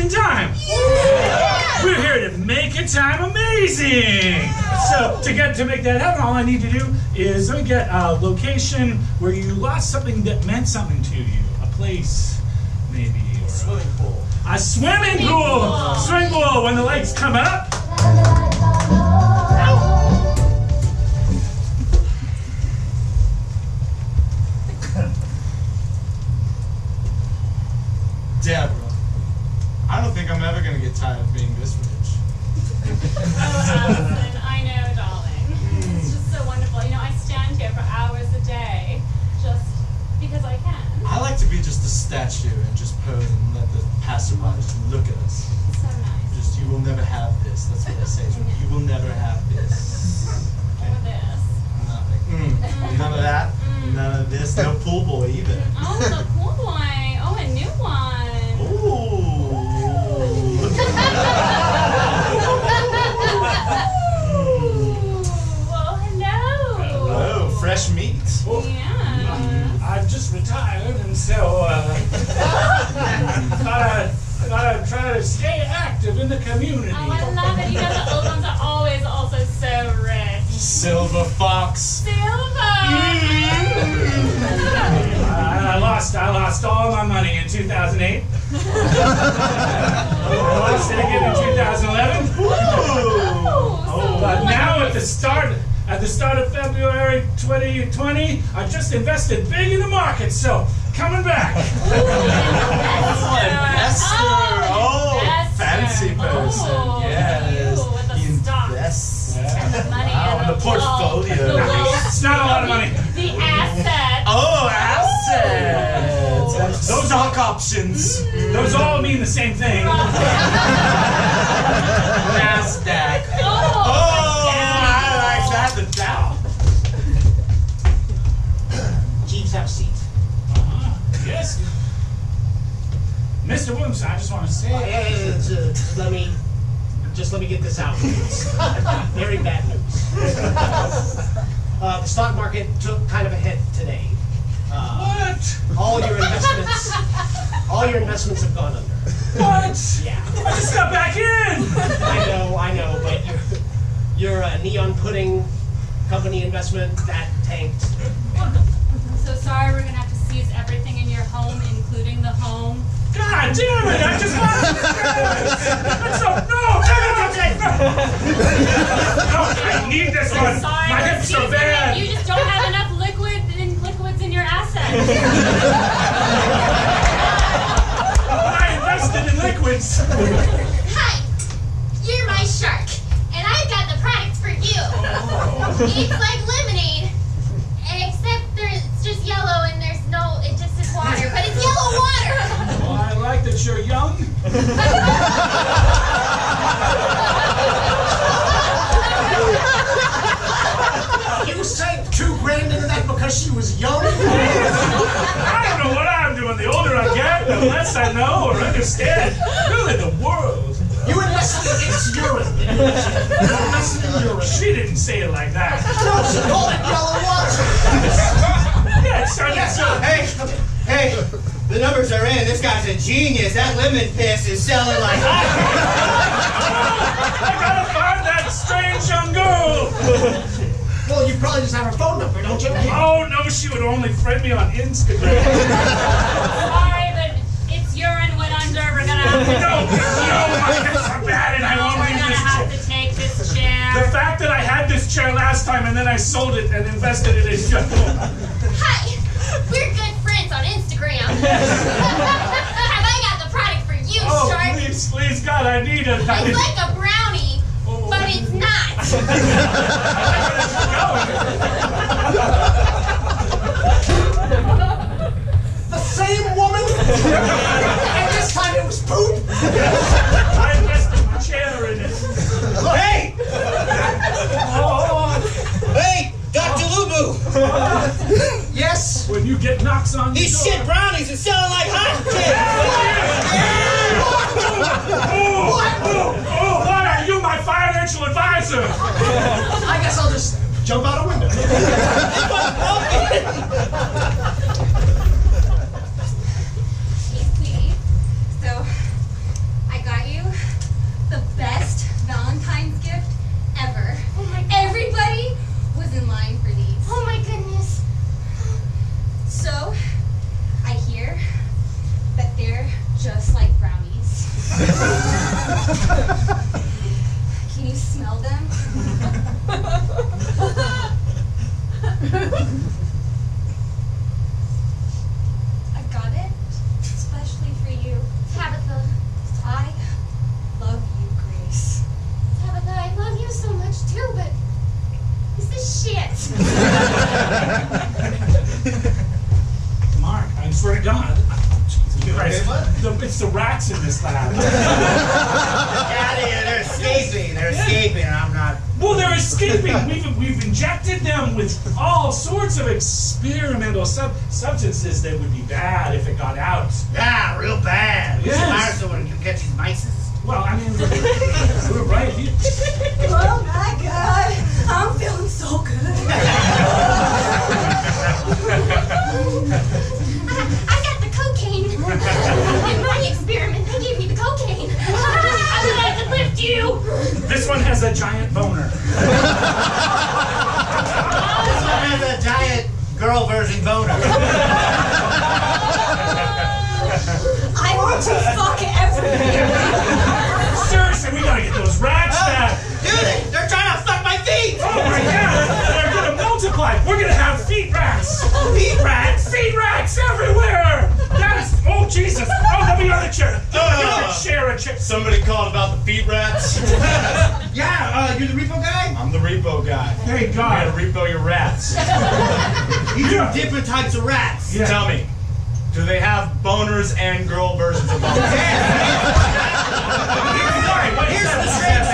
amazing time. Yeah. We're here to make your time amazing. So to make that happen, all I need to do is let me get a location where you lost something that meant something to you. A place, maybe. Or swimming pool. A swimming pool. Swimming pool. When the lights come up. Deborah, I don't think I'm ever going to get tired of being this rich. Oh, Allison, I know, darling. It's just so wonderful. You know, I stand here for hours a day just because I can. I like to be just a statue and just pose and let the passerby just look at us. It's so nice. Just, you will never have this. That's what I say to them. You will never have this. Okay. Or this. Nothing. None of that. None of this. No pool boy either. Oh, the pool boy. Oh, a new one. Well, hello. Hello, fresh meat. Yeah. I've just retired, and so thought I'd try to stay active in the community. Oh, I love it. You know the old ones are always also so rich. Silver fox. Silver. I lost all my money in 2008. I lost it again in 2011. But now at the start of February 2020, I just invested big in the market, so coming back. Investor. Oh, fancy person. Oh, yes. you with the stocks. And the money and the portfolio. It's not a lot of money. The assets. Oh, assets. Those stock options. Those all mean the same thing. NASDAQ. Oh, I like that. The Dow. Jeeves, have a seat. Yes. Mr. Williamson, I just want to say... Just let me get this out. Very bad news. The stock market took kind of a hit today. What? All your investments have gone under. What? Yeah. I just got back in! I know, but your neon pudding company investment, that tanked. I'm so sorry, we're going to have to seize everything in your home, including the home. God damn it! I just wanted this! No, I need this one! Sorry, My hips are bad! You just don't have enough liquids in your assets. I invested in liquids! Hi, you're my shark, and I've got the product for you. It's like lemonade, except it's just yellow and it just is water, but it's yellow water. Well, I like that you're young. You sank $2 grand into that because she was young? I don't know what I'm doing. The older I get, the less I know or understand. Really, the world. You invested in its urine. You invested in urine. She didn't say it like that. No, she called it yellow water. Yeah, it sounded so. Hey, the numbers are in. This guy's a genius. That lemon piss is selling like I gotta find that strange young girl. Well, you probably just have her phone number, don't you? Oh, no, she would only friend me on Instagram. Sorry, but its urine went under. We're going to have to... No, my hips are bad and I won't We're leave going to this have chair. to take this chair. The fact that I had this chair last time and then I sold it and invested it in just... Hi, we're good friends on Instagram. Have I got the product for you, Oh, shark? please, God, I need it. It's like a brownie, but it's not. The same woman? And this time it was poop? I invested my chair in it. Hey! Hey, Dr. Lubu! Yes? When you get knocks on the These door. shit brownies are selling like hotcakes! Oh, what? Are you my financial advisor? I guess I'll just jump out a window. Hey, sweetie. So, I Can you smell them? I got it, especially for you. Tabitha. I love you, Grace. Tabitha, I love you so much too, but this is shit. Mark, I swear to God. Jesus Christ. okay, what? It's the rats in this lab. Get out of here. They're escaping. They're escaping, and I'm not. Well, they're escaping. We've injected them with all sorts of experimental substances that would be bad if it got out. Yeah, real bad. We should Yes. hire someone who can catch these mice. Well, I mean, we're right here. Oh my God, I'm feeling so good. I got the cocaine. In my experiment, they gave me the cocaine. I thought I could lift you. This one has a giant boner. This one has a giant girl version boner. I want to fuck everywhere. Seriously, we gotta get those rats back. Dude, they're trying to suck my feet. Oh my God, they're gonna multiply. We're gonna have feet rats. Feet rats. Feet rats everywhere. That's, oh Jesus. Oh, let me on the chair. Share a chair. Somebody called about the feet rats. Yeah, you're the repo guy? I'm the repo guy. Thank You gotta God. repo your rats. These are different types of rats. Yeah. Tell me, do they have boners and girl versions of boners? Here's the strange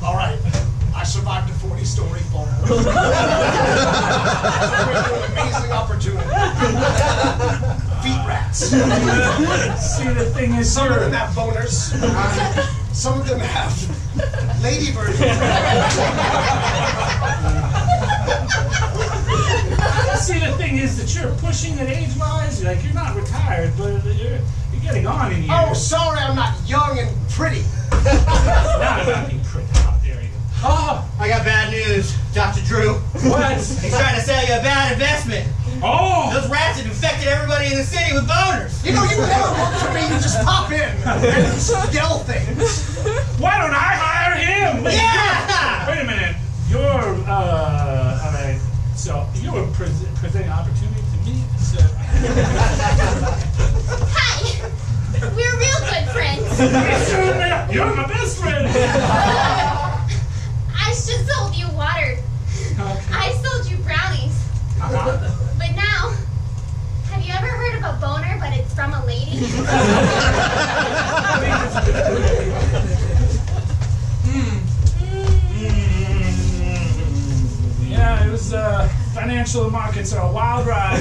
All right, I survived a 40-story fall. Amazing opportunity. Feet rats. See, the thing is, Some of them have boners. Some of them have lady versions. see, the thing is that you're pushing it age-wise. Like, you're not retired, but you're getting on in years. Oh, sorry, I'm not young and pretty. Not about being pretty. How dare you? Oh, I got bad news, Dr. Drew. What? He's trying to sell you a bad investment. Oh! Those rats have infected everybody in the city with boners. You know, you never work for me. You just pop in and yell things. Why don't I hire him? Wait, Yeah! Wait a minute. You're, alright. So, you were presenting an opportunity to me. So. Hi. We're real good friends. You're my best friend. I should sold you water. I sold you brownies. But now, have you ever heard of a boner, but it's from a lady? Yeah, it was, financial markets are a wild ride.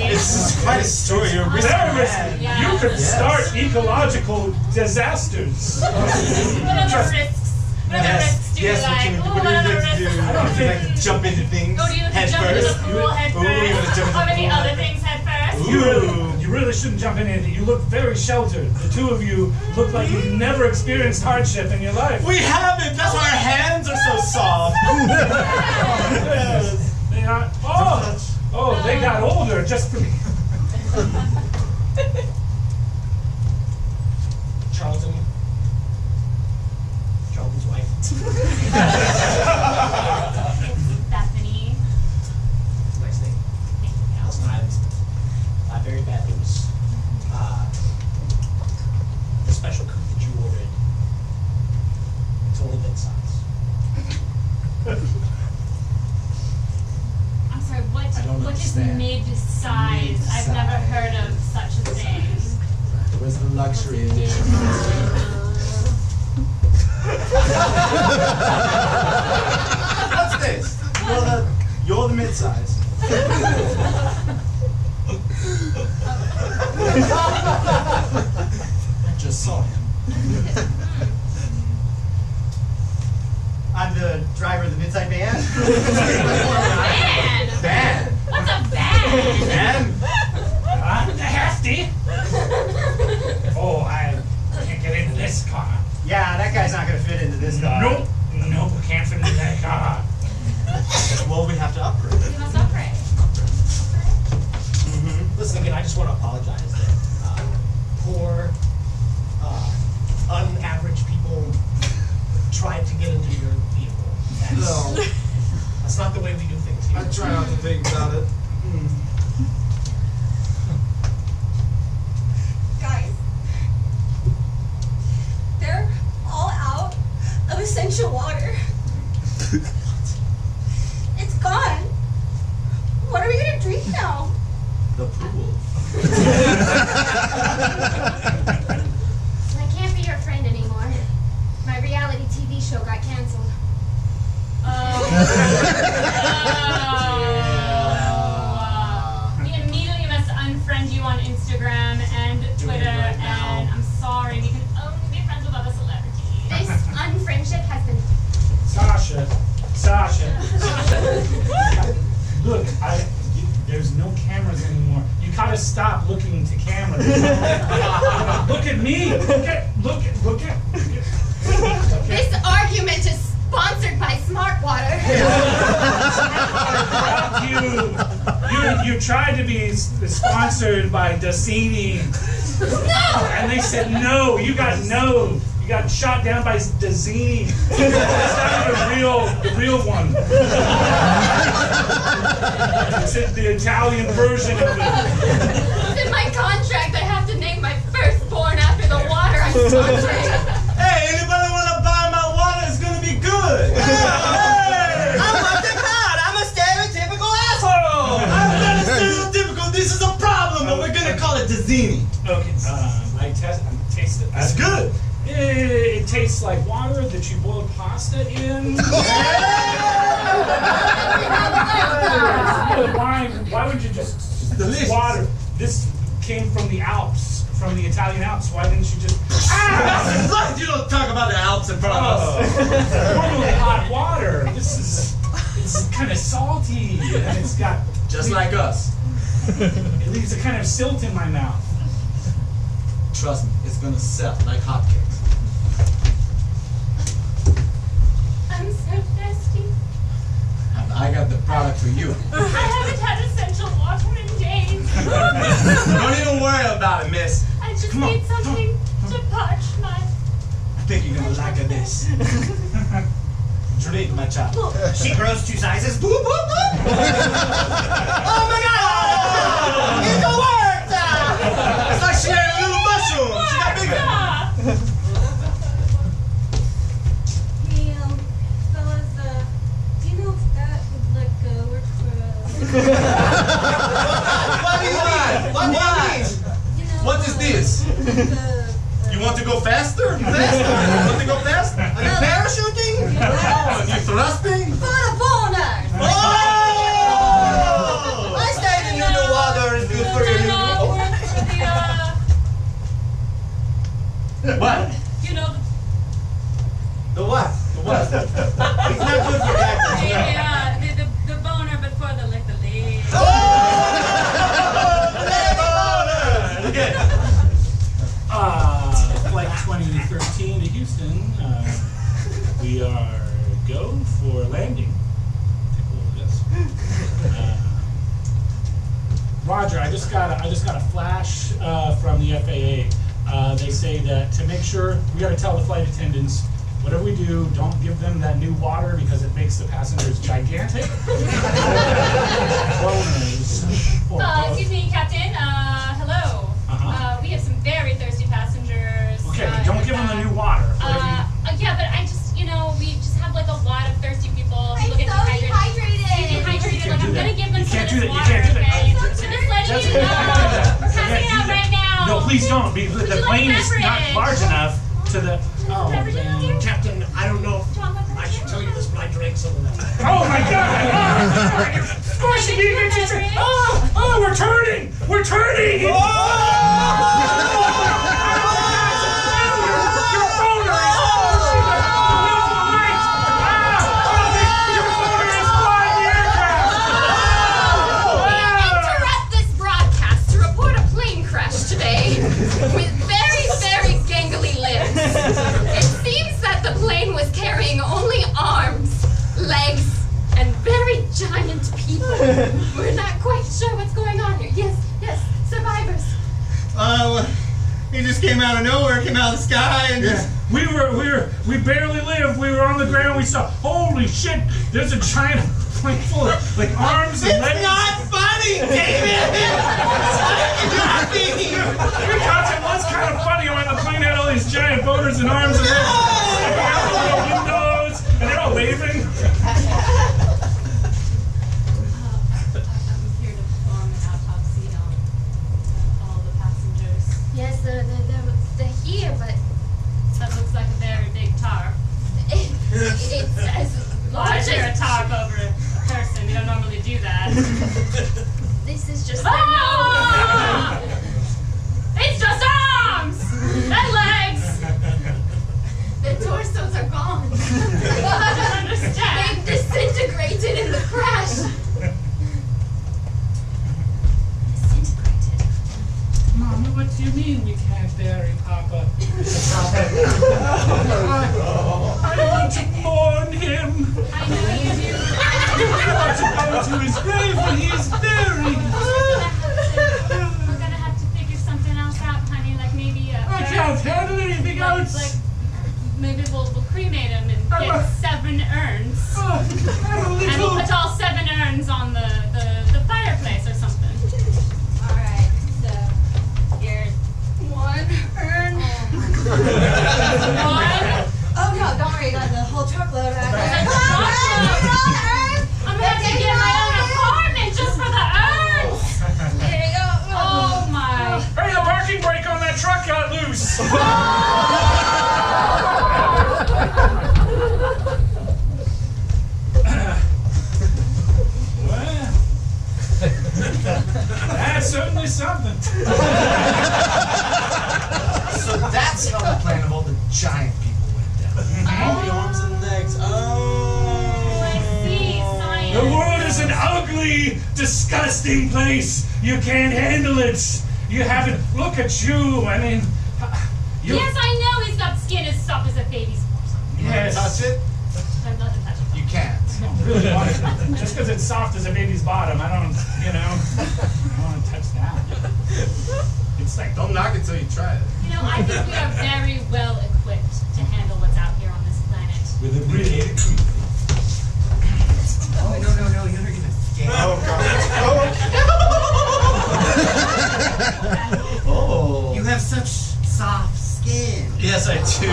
This is quite a story. You're risking Very your risky. head. Yeah. You could start ecological disasters. What other risks? What other risks do you Yes, like? what What do you other like to do? risks? Would you like to jump into things Oh, do you like head to jump into first? the pool head Ooh, you wanna jump first? into Or the maybe pool? other things head first? You really shouldn't jump in anything. You look very sheltered. The two of you look like you've never experienced hardship in your life. We haven't. That's why our hands are so soft. Yes, they are. Oh, they got older just for me. Charlton's wife. Bethany. Nice name. Listen, I have very bad news. The special cook that you ordered, it's only mid-size. I'm sorry, what is understand. mid-size? I've never heard of such a thing. Where's the luxury edition? What's this? You're the mid-size. I just saw him. I'm the driver of the midnight van. Van? Van. What's a van? Van? I'm the hefty. Oh, I can't get into this car. Yeah, that guy's not gonna fit into this car. Nope, we can't fit into that car. Well, we have to upgrade. You must upgrade. Listen again, I just want to apologize that poor, unaverage people tried to get into your vehicle. That's not the way we do things here. I try not to think about it. Guys, they're all out of essential water. It's gone. What are we gonna drink now? The pool. I can't be your friend anymore. My reality TV show got canceled. We immediately must unfriend you on Instagram and Twitter, and I'm sorry, we can only be friends with other celebrities. This unfriendship has been. Sasha. Look, there's no cameras anymore. You gotta stop looking to cameras. Look at me. Look at. This argument is sponsored by Smart Water. You tried to be sponsored by Dazzini. No! And they said no. You got no. You got shot down by Dazzini. That's not the real one. It's the Italian version of it. It's in my contract. I have to name my firstborn after the water I'm sponsoring. Hey, anybody wanna buy my water? It's gonna be good. Hey! I'm what they call. I'm a stereotypical asshole. I'm not stereotypical. This is a problem, but we're gonna call it Dazzini. Okay, I taste it. That's good. It tastes like water that you boiled pasta in. Why would you just Delicious. water? This came from the Alps, from the Italian Alps. Why didn't you just? That's right. You don't talk about the Alps in front of us. Normally hot water. It's kind of salty, and it's got Just like us. it leaves a kind of silt in my mouth. Trust me, it's gonna sell like hotcakes. I'm so thirsty. And I got the product for you. I haven't had essential water in days. Don't even worry about it, miss. I just Come on, need something to parch my. I think you're gonna like this. Drink, my child. She grows 2 sizes. Boop, boop, boop. Oh my god! It worked! It's like she ate a little mushroom. She got bigger. Hey, fellas, do you know if that would let go or What do you mean? What do you mean? you know, What is this? You want to go faster? Faster? You want to go faster? Are you parachuting? Oh, you thrusting? For the boner! Oh! I stayed in the water is good for you. What? You know, The what? The what? It's not good for that. the boner, but for the leg. Oh! Okay. Flight 2013 to Houston. We are go for landing. Take a look at this. Roger, I just got a flash from the FAA. They say that to make sure, we got to tell the flight attendants, whatever we do, don't give them that new water because it makes the passengers gigantic. Boners. Excuse me, Captain. Hello. We have some very thirsty passengers. Okay, but don't give them the new water. Yeah, but I just, we just have like a lot of thirsty people. I'm People get so dehydrated. dehydrated. Like, I'm gonna give them You some can't of do this that. You water, can't do that. okay? I'm just letting you know. We're passing it out right now. No, please don't. The Would you plane like is not beverage? large enough to the. Oh, Beverage in man. here? Captain, I don't know if Do you want my I should beverage? tell you this, but I drank some of that. Oh my God! Of course you need to. Oh, we're turning! We're turning! Your boner is pushing the wheel to the right! Your boner is flying the aircraft! We interrupt this broadcast to report a plane crash today with very, very gangly limbs. It's He just came out of nowhere, came out of the sky, and just... We barely lived. We were on the ground. We saw, holy shit, there's a giant plane full of, like, arms and legs. It's not funny, David! It's not funny! We thought it was kind of funny when the plane had all these giant motors and arms and legs sticking out the little windows, and they're all waving. I'm here to perform an autopsy on all the passengers. Yes, they're here, but That looks like a very big tarp. it's as Why large is there a as... tarp over a person? We don't normally do that. This is just their nose. Ah! It's just arms and legs. The torsos are gone. I don't understand. They've disintegrated in the crash. Disintegrated. Mama, what do you mean you can't bury Papa? I want to mourn him. I know you do. I want to go to his grave when he's buried. We're gonna have to figure something else out, honey. Like maybe I can't handle anything else. like maybe we'll cremate him and get 7 urns. I'm a And we'll little... put all 7 urns on the fireplace or something. Alright, so here's 1 urn. One. Oh no, don't worry, got the whole truckload. I'm gonna have to get my own apartment just for the urns. Here you go. Oh my. Hey, the parking brake on that truck got loose. Well, that's certainly something. So that's how the plan of all the giant people went down. All the arms and legs. I see, science. The world is an ugly, disgusting place. You can't handle it. You haven't. Look at you. I mean, you. Yes, I know he's got skin as soft as a baby's bottom. Yes. Touch it? I'd love to touch it. You can't. I don't really want it. Just because it's soft as a baby's bottom, I don't. I don't want to touch that. It's like. Don't knock it till you try it. You know, I think we are very well equipped to handle what's out here on this planet. With a really. Oh, no, you're gonna scare. Oh, God. Oh. You have such soft skin. Yes, I do.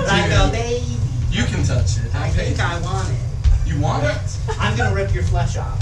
Like a baby. You can touch it. I think I want it. You want it? I'm gonna rip your flesh off.